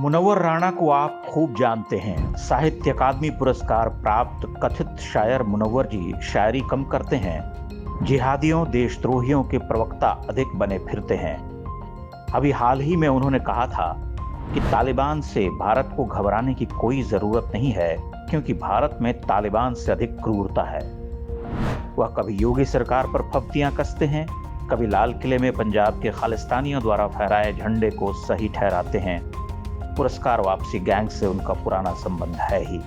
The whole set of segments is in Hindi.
मुनव्वर राणा को आप खूब जानते हैं। साहित्य अकादमी पुरस्कार प्राप्त कथित शायर मुनव्वर जी शायरी कम करते हैं, जिहादियों देशद्रोहियों के प्रवक्ता अधिक बने फिरते हैं। अभी हाल ही में उन्होंने कहा था कि तालिबान से भारत को घबराने की कोई जरूरत नहीं है, क्योंकि भारत में तालिबान से अधिक क्रूरता है। वह कभी योगी सरकार पर फब्तियां कसते हैं, कभी लाल किले में पंजाब के खालिस्तानियों द्वारा फहराए झंडे को सही ठहराते हैं। पुरस्कार वापसी गैंग से उनका पुराना संबंध है ही।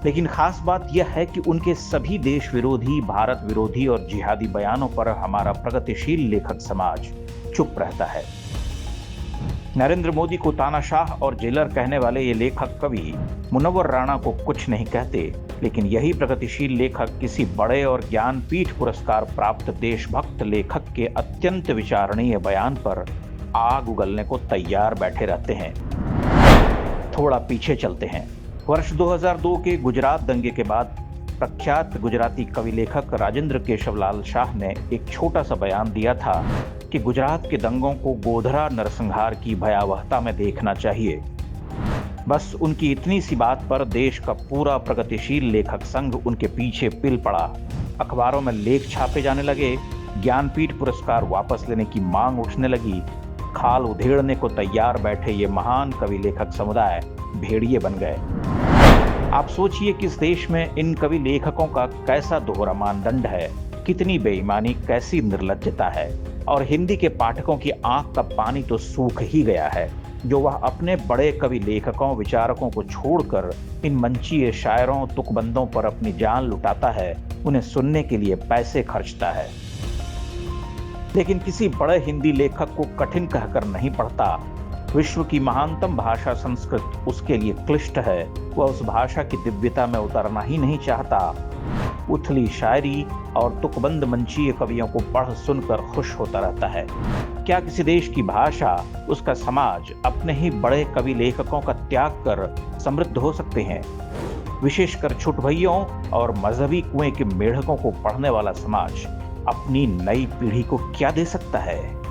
लेकिन खास बात यह है कि उनके सभी देश विरोधी, भारत विरोधी और जिहादी बयानों पर हमारा प्रगतिशील लेखक समाज चुप रहता है। नरेंद्र मोदी को तानाशाह और जेलर कहने वाले ये लेखक कवि मुनव्वर राणा को कुछ नहीं कहते, लेकिन यही प्रगतिशील लेखक किसी बड़े और ज्ञानपीठ पुरस्कार प्राप्त देशभक्त लेखक के अत्यंत विचारणीय बयान पर आग उगलने को तैयार बैठे रहते हैं। थोड़ा पीछे चलते हैं। वर्ष 2002 के गुजरात दंगे के बाद प्रख्यात गुजराती कवि लेखक राजेंद्र केशवलाल शाह ने एक छोटा सा बयान दिया था कि गुजरात के दंगों को गोधरा नरसंहार की भयावहता में देखना चाहिए। बस उनकी इतनी सी बात पर देश का पूरा प्रगतिशील लेखक संघ उनके पीछे पिल पड़ा। अखबारों में लेख छापे जाने लगे, ज्ञानपीठ पुरस्कार वापस लेने की मांग उठने लगी। खाल उधेड़ने को तैयार बैठे ये महान कवि लेखक समुदाय भेड़िए बन गए। आप सोचिए कि इस देश में इन कवि लेखकों का कैसा दोहरा मानदंड है, कितनी बेईमानी, कैसी निर्लज्जता है। और हिंदी के पाठकों की आंख का पानी तो सूख ही गया है, जो वह अपने बड़े कवि लेखकों विचारकों को छोड़कर इन मंचीय शायरों तुकबंदों पर अपनी जान लुटाता है, उन्हें सुनने के लिए पैसे खर्चता है। लेकिन किसी बड़े हिंदी लेखक को कठिन कहकर नहीं पड़ता। विश्व की महानतम भाषा संस्कृत उसके लिए क्लिष्ट है। वह उस भाषा की दिव्यता में उतरना ही नहीं चाहता। उथली शायरी और तुकबंद मंचीय कवियों को पढ़ सुनकर खुश होता रहता है। क्या किसी देश की भाषा, उसका समाज अपने ही बड़े कवि लेखकों का त्याग कर समृद्ध हो सकते हैं? विशेषकर छुटभइयों और मजहबी कुएं के मेढकों को पढ़ने वाला समाज अपनी नई पीढ़ी को क्या दे सकता है?